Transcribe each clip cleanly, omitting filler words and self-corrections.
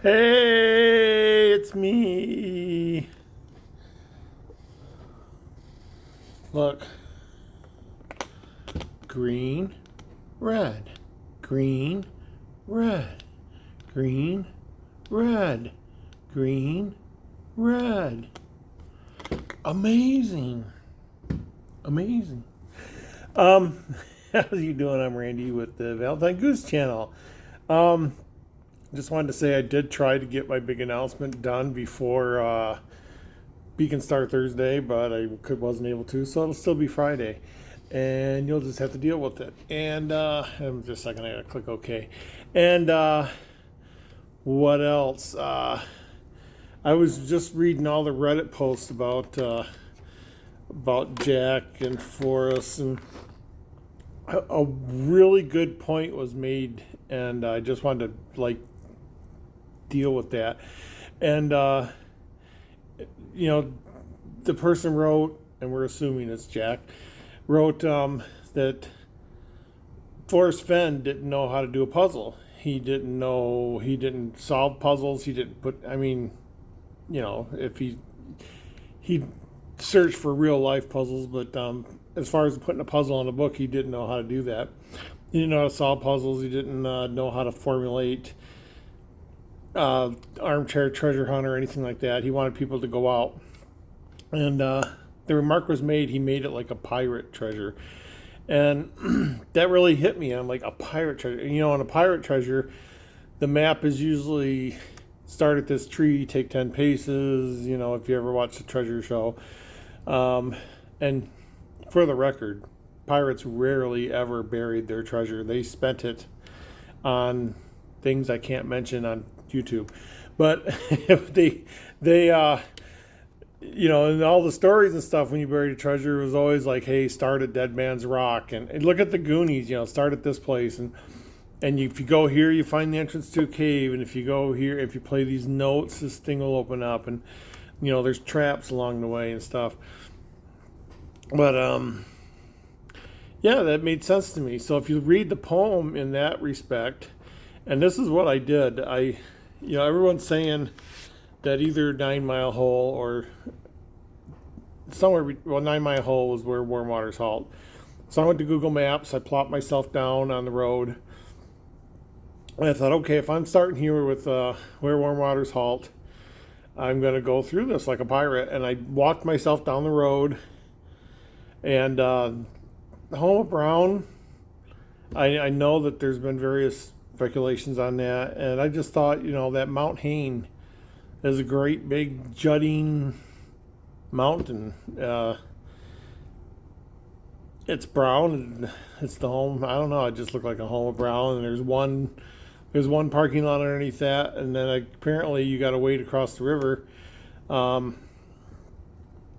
Hey, it's me. Look. Green, red. Green, red. Green, red. Green, red. Amazing. Amazing. How you doing? I'm Randy with the Valentine Goose channel. Just wanted to say I did try to get my big announcement done before Beacon Star Thursday, but I wasn't able to, so it'll still be Friday. And you'll just have to deal with it. And just a second, I gotta click OK. And what else? I was just reading all the Reddit posts about Jack and Forrest, and a really good point was made, and I just wanted to deal with that. And the person wrote, and we're assuming it's Jack, wrote that Forrest Fenn didn't know how to do a puzzle. He didn't solve puzzles. He didn't put, if he searched for real life puzzles, but as far as putting a puzzle in a book, he didn't know how to do that. He didn't know how to solve puzzles. He didn't know how to formulate armchair treasure hunt or anything like that. He wanted people to go out. And the remark was made, he made it like a pirate treasure. And that really hit me. I'm like, a pirate treasure. On a pirate treasure, the map is usually start at this tree, take 10 paces, if you ever watch the treasure show. And for the record, pirates rarely ever buried their treasure. They spent it on things I can't mention on YouTube. But and all the stories and stuff when you buried a treasure was always like, hey, start at Dead Man's Rock, and look at the Goonies, start at this place, and if you go here, you find the entrance to a cave, and if you go here, if you play these notes, this thing will open up, and there's traps along the way and stuff. But that made sense to me. So if you read the poem in that respect, and this is what I did, everyone's saying that either 9 Mile Hole or somewhere, 9 Mile Hole was where Warm Waters halt. So I went to Google Maps, I plopped myself down on the road, and I thought, okay, if I'm starting here with where Warm Waters halt, I'm going to go through this like a pirate. And I walked myself down the road, and the home of Brown, I know that there's been various speculations on that, and I just thought, that Mount Hain is a great big jutting mountain. It's brown, and it's the home. I don't know. It just looked like a home of Brown, and there's one parking lot underneath that, and then apparently you got to wade across the river. And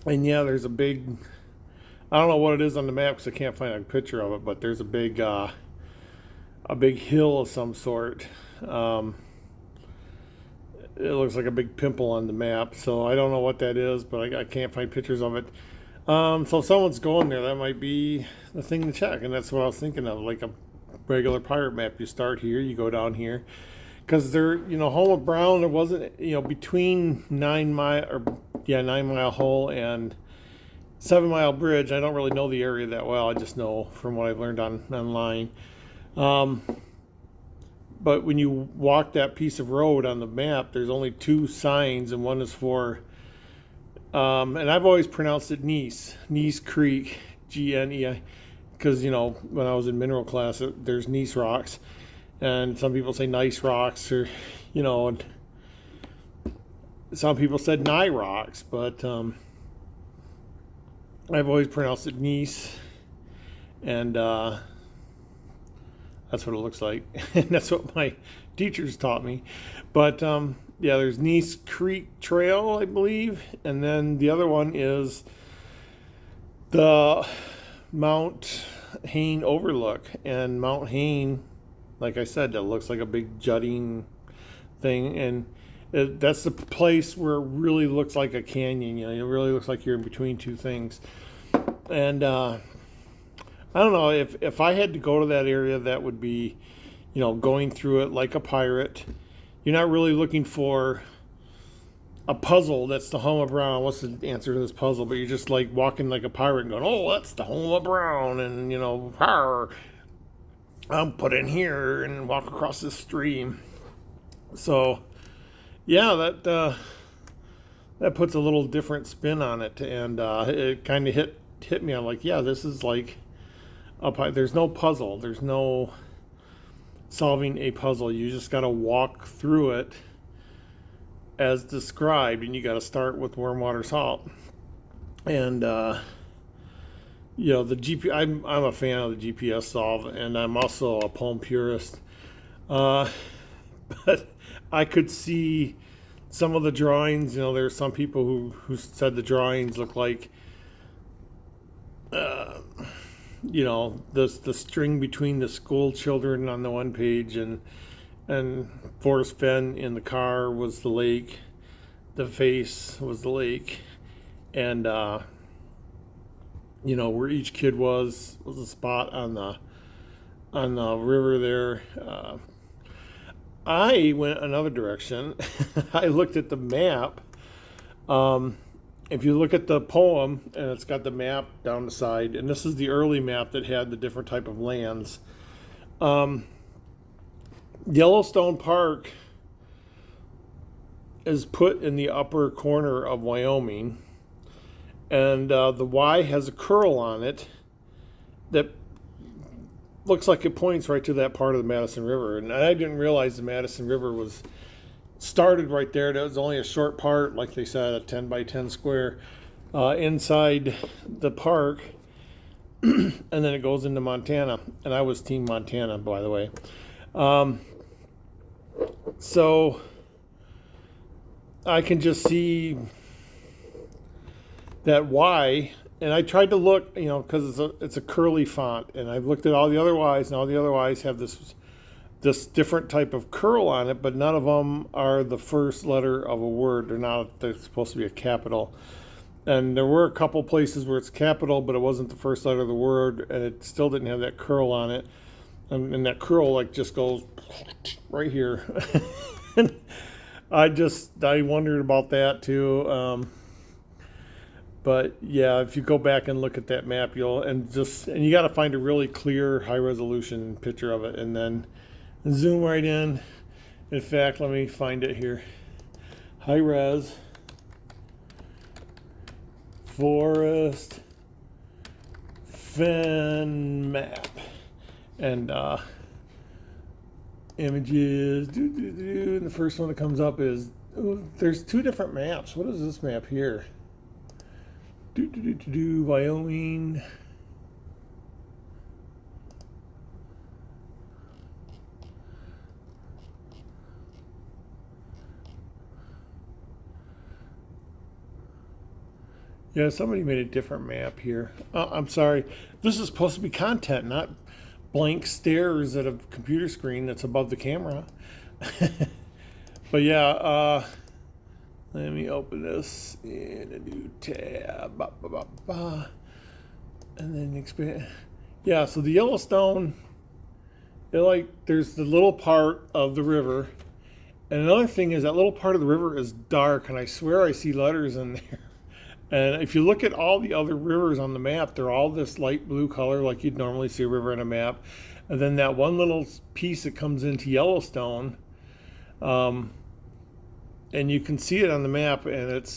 yeah, there's a big. I don't know what it is on the map because I can't find a picture of it, but there's a big hill of some sort. It looks like a big pimple on the map, so I don't know what that is, but I can't find pictures of it. So if someone's going there, that might be the thing to check, and that's what I was thinking of, like a regular pirate map. You start here, you go down here, because they're, home of Brown, there wasn't, between 9 Mile Hole and 7 Mile Bridge. I don't really know the area that well. I just know from what I've learned online. But when you walk that piece of road on the map, there's only 2 signs, and one is for, and I've always pronounced it Nice Creek, Gnei, because, when I was in mineral class, there's Nice rocks, and some people say nice rocks, or, and some people said Nye rocks, but I've always pronounced it Nice, and that's what it looks like. And that's what my teachers taught me. But there's Nice Creek Trail, I believe. And then the other one is the Mount Hain Overlook. And Mount Hain, like I said, that looks like a big jutting thing. And that's the place where it really looks like a canyon. It really looks like you're in between 2 things. And I don't know, if I had to go to that area, that would be, going through it like a pirate, you're not really looking for a puzzle that's the home of Brown. What's the answer to this puzzle? But you're just like walking like a pirate and going, oh, that's the home of Brown. And, Arrrr, I'll put in here and walk across this stream. So, yeah, that puts a little different spin on it. And it kind of hit me. I'm like, yeah, this is like, there's no puzzle. There's no solving a puzzle. You just got to walk through it as described, and you got to start with warm water salt. And the I'm a fan of the GPS solve, and I'm also a poem purist. But I could see some of the drawings. There's some people who said the drawings look like the string between the school children on the one page, and Forrest Fenn in the car was the lake, the face was the lake, and where each kid was a spot on the river there. I went another direction. I looked at the map. If you look at the poem, and it's got the map down the side, and this is the early map that had the different type of lands. Yellowstone Park is put in the upper corner of Wyoming, and the Y has a curl on it that looks like it points right to that part of the Madison River. And I didn't realize the Madison River was started right there. That was only a short part, like they said, a 10 by 10 square inside the park, and then it goes into Montana. And I was Team Montana, by the way. So I can just see that Y, and I tried to look, because it's a curly font, and I've looked at all the other Ys, and all the other Ys have this different type of curl on it, but none of them are the first letter of a word. They're supposed to be a capital. And there were a couple places where it's capital, but it wasn't the first letter of the word, and it still didn't have that curl on it. And that curl just goes right here. And I wondered about that too. But yeah, if you go back and look at that map, you got to find a really clear, high resolution picture of it, and then zoom right in. In fact, let me find it here. High res Forrest Fenn map. And images, and the first one that comes up is, there's two different maps. What is this map here? Wyoming. Yeah, somebody made a different map here. I'm sorry. This is supposed to be content, not blank stares at a computer screen that's above the camera. But yeah, let me open this in a new tab. And then expand. Yeah, so the Yellowstone, there's the little part of the river. And another thing is that little part of the river is dark, and I swear I see letters in there. And if you look at all the other rivers on the map, they're all this light blue color like you'd normally see a river on a map. And then that one little piece that comes into Yellowstone, and you can see it on the map, and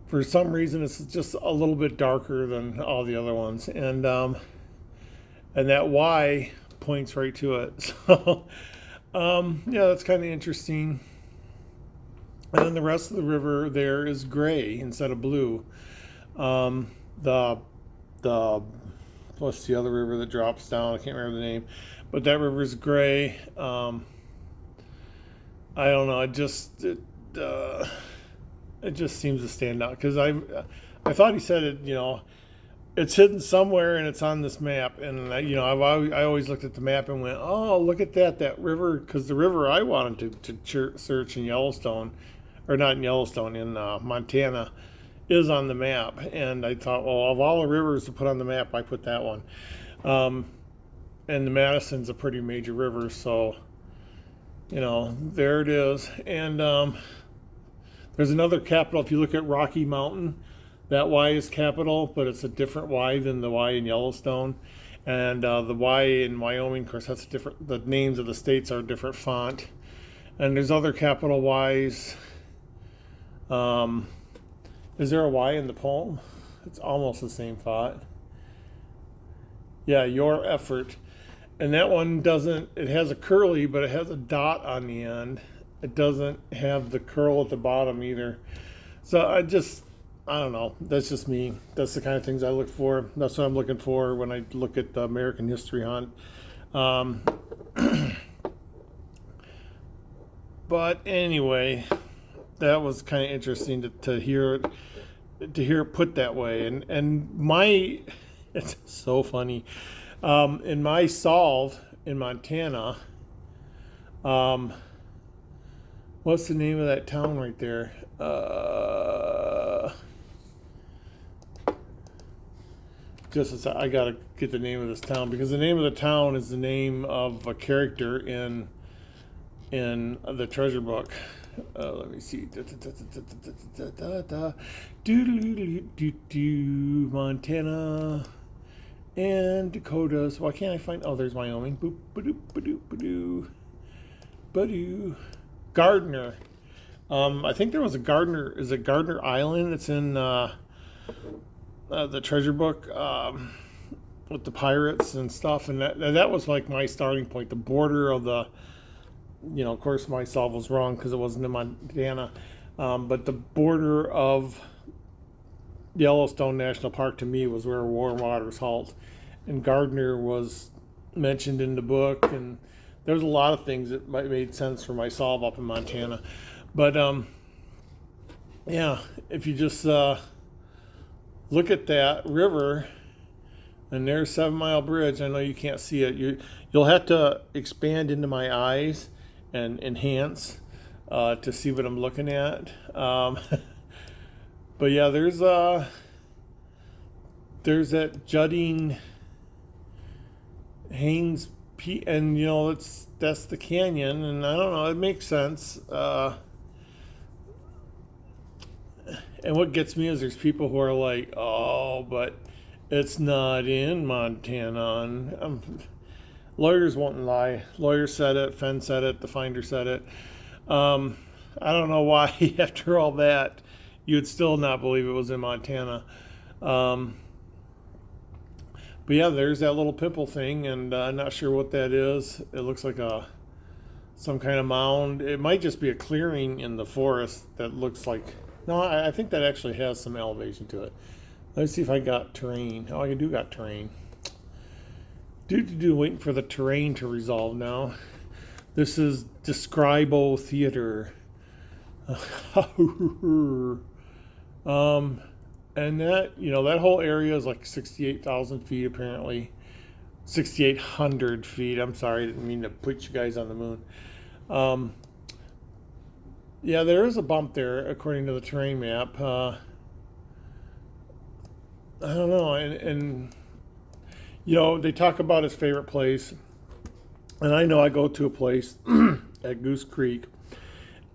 for some reason it's just a little bit darker than all the other ones. And that Y points right to it. So yeah, that's kind of interesting. And then the rest of the river there is gray instead of blue. The what's the other river that drops down? I can't remember the name, but that river is gray. I don't know. It just seems to stand out, because I thought he said it. It's hidden somewhere and it's on this map. And I always looked at the map and went, oh, look at that river, because the river I wanted to search in Yellowstone. Or not in Yellowstone, in Montana, is on the map. And I thought, well, of all the rivers to put on the map, I put that one. And the Madison's a pretty major river, so there it is. And there's another capital. If you look at Rocky Mountain, that Y is capital, but it's a different Y than the Y in Yellowstone. And the Y in Wyoming, of course, that's different. The names of the states are a different font. And there's other capital Ys. Is there a Y in the poem? It's almost the same font. Yeah, your effort. And that one doesn't, it has a curly, but it has a dot on the end. It doesn't have the curl at the bottom either. So I don't know. That's just me. That's the kind of things I look for. That's what I'm looking for when I look at the American History Hunt. But anyway, that was kind of interesting to hear it put that way. And it's so funny. In my solve in Montana, what's the name of that town right there? I gotta get the name of this town, because the name of the town is the name of a character in the treasure book. Let me see. Montana and Dakotas. Why can't I find? Oh, there's Wyoming. Boop, ba-doop, ba-doop, ba-doo. Ba-doo. Gardner. I think there was a Gardner. Is it Gardner Island? It's in the treasure book with the pirates and stuff. And that was like my starting point. The border of the, of course my solve was wrong because it wasn't in Montana. But the border of Yellowstone National Park to me was where warm waters halt. And Gardner was mentioned in the book, and there was a lot of things that made sense for my solve up in Montana. But yeah, if you just look at that river, and there's 7 Mile Bridge. I know you can't see it. You'll have to expand into my eyes and enhance to see what I'm looking at. But yeah, there's that jutting Haynes Peak, and that's the canyon, and I don't know, it makes sense. And what gets me is there's people who are like, oh, but it's not in Montana. And lawyers won't lie. Lawyers said it, Fenn said it, the finder said it. I don't know why after all that you would still not believe it was in Montana. But yeah, there's that little pimple thing, and I'm not sure what that is. It looks like some kind of mound. It might just be a clearing in the forest that looks like... No, I think that actually has some elevation to it. Let's see if I got terrain. Oh, I do got terrain. Waiting for the terrain to resolve now. This is Describo Theater. And that, that whole area is like 68,000 feet apparently. 6,800 feet. I'm sorry, I didn't mean to put you guys on the moon. Yeah, there is a bump there according to the terrain map. I don't know, and they talk about his favorite place, and I know I go to a place at Goose Creek,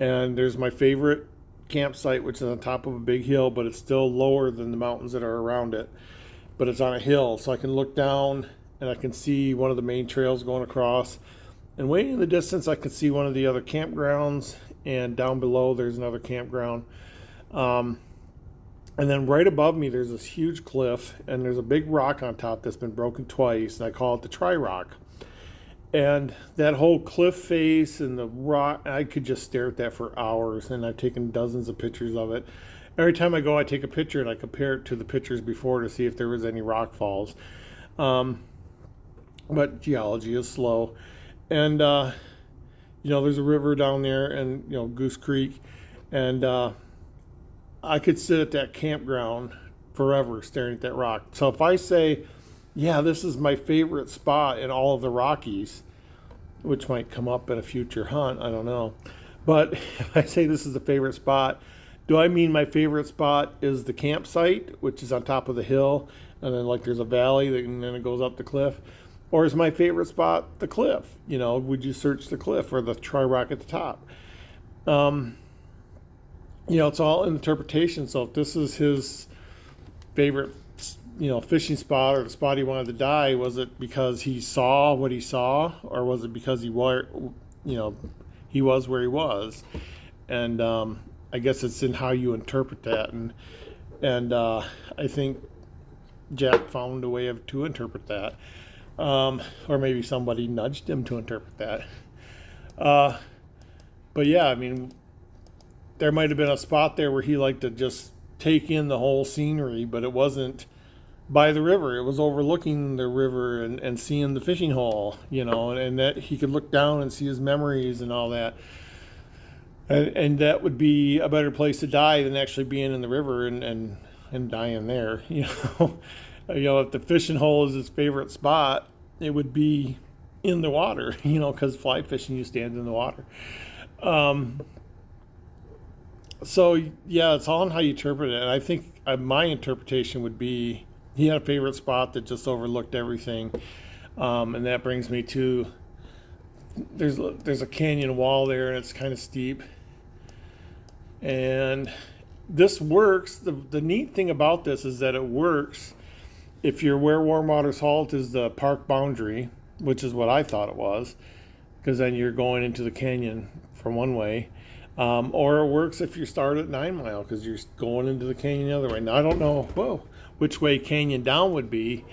and there's my favorite campsite, which is on top of a big hill, but it's still lower than the mountains that are around it, but it's on a hill, so I can look down and I can see one of the main trails going across, and way in the distance I can see one of the other campgrounds, and down below there's another campground. And then right above me there's this huge cliff, and there's a big rock on top that's been broken twice, and I call it the Tri-Rock. And that whole cliff face and the rock, I could just stare at that for hours, and I've taken dozens of pictures of it. Every time I go, I take a picture and I compare it to the pictures before to see if there was any rock falls. But geology is slow. And there's a river down there, and Goose Creek, and I could sit at that campground forever staring at that rock. So if I say, yeah, this is my favorite spot in all of the Rockies, which might come up in a future hunt, I don't know, but if I say this is the favorite spot, do I mean my favorite spot is the campsite, which is on top of the hill, and then like there's a valley and then it goes up the cliff? Or is my favorite spot the cliff? You know, would you search the cliff or the try rock at the top? Um, you know, it's all interpretation. So if this is his favorite, you know, fishing spot or the spot he wanted to die, was it because he saw what he saw, or was it because you know, he was where he was? And I guess it's in how you interpret that, and I think Jack found a way to interpret that, or maybe somebody nudged him to interpret that. Uh, but yeah, I mean, there might have been a spot there where he liked to just take in the whole scenery, but it wasn't by the river. It was overlooking the river and seeing the fishing hole, you know, and that he could look down and see his memories and all that. And that would be a better place to die than actually being in the river and dying there, you know. You know, if the fishing hole is his favorite spot, it would be in the water, you know, because fly fishing, you stand in the water. So yeah, it's all on how you interpret it. And I think my interpretation would be he had a favorite spot that just overlooked everything, and that brings me to there's a canyon wall there, and it's kind of steep. And this works. The neat thing about this is that it works if you're where Warm Waters Halt is the park boundary, which is what I thought it was, because then you're going into the canyon from one way. Or it works if you start at 9 Mile, because you're going into the canyon the other way. Now, I don't know which way canyon down would be,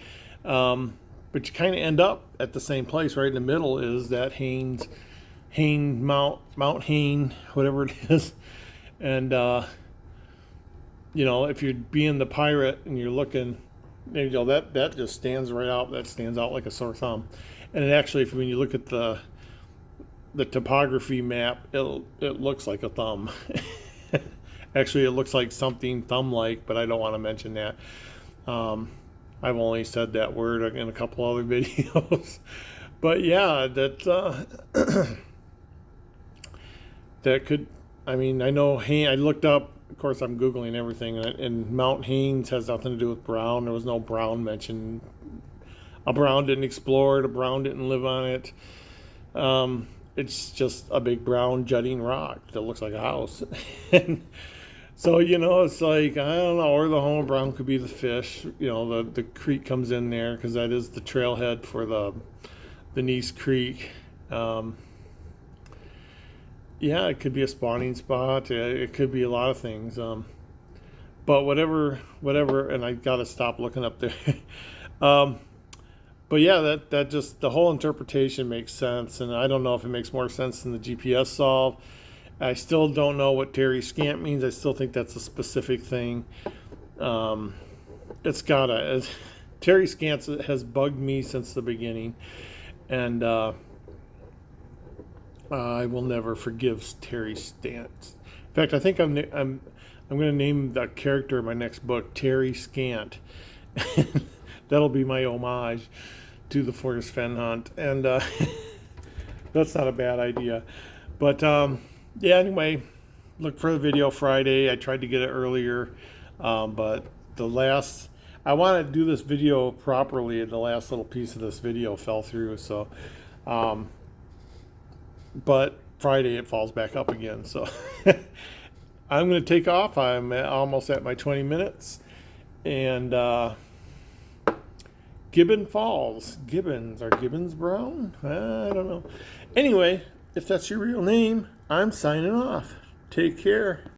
but you kind of end up at the same place. Right in the middle is that Mount Hain, whatever it is. And, you know, if you're being the pirate and you're looking, you know, that just stands right out. That stands out like a sore thumb. And it actually, when you look at the topography map, it looks like a thumb. Actually, it looks like something thumb-like, but I don't want to mention that. I've only said that word in a couple other videos. But yeah, that that could. I mean, I know I looked up. Of course, I'm Googling everything, and Mount Haines has nothing to do with Brown. There was no Brown mentioned. A Brown didn't explore it. A Brown didn't live on it. It's just a big brown jutting rock that looks like a house. And so, you know, it's like, I don't know, or the home brown could be the fish. You know, the creek comes in there because that is the trailhead for the Nice Creek. Yeah, it could be a spawning spot. It could be a lot of things. But whatever, and I got to stop looking up there. But yeah, that just, the whole interpretation makes sense, and I don't know if it makes more sense than the GPS solve. I still don't know what Terry Scant means. I still think that's a specific thing. It's gotta. Terry Scant has bugged me since the beginning, and I will never forgive Terry Scant. In fact, I think I'm going to name the character in my next book Terry Scant. That'll be my homage to the Forrest Fenn hunt, and that's not a bad idea. But yeah, anyway, look for the video Friday. I tried to get it earlier, but I want to do this video properly, and the last little piece of this video fell through. So, but Friday it falls back up again. So I'm going to take off. I'm almost at my 20 minutes, and Gibbon Falls. Gibbons. Are Gibbons brown? I don't know. Anyway, if that's your real name, I'm signing off. Take care.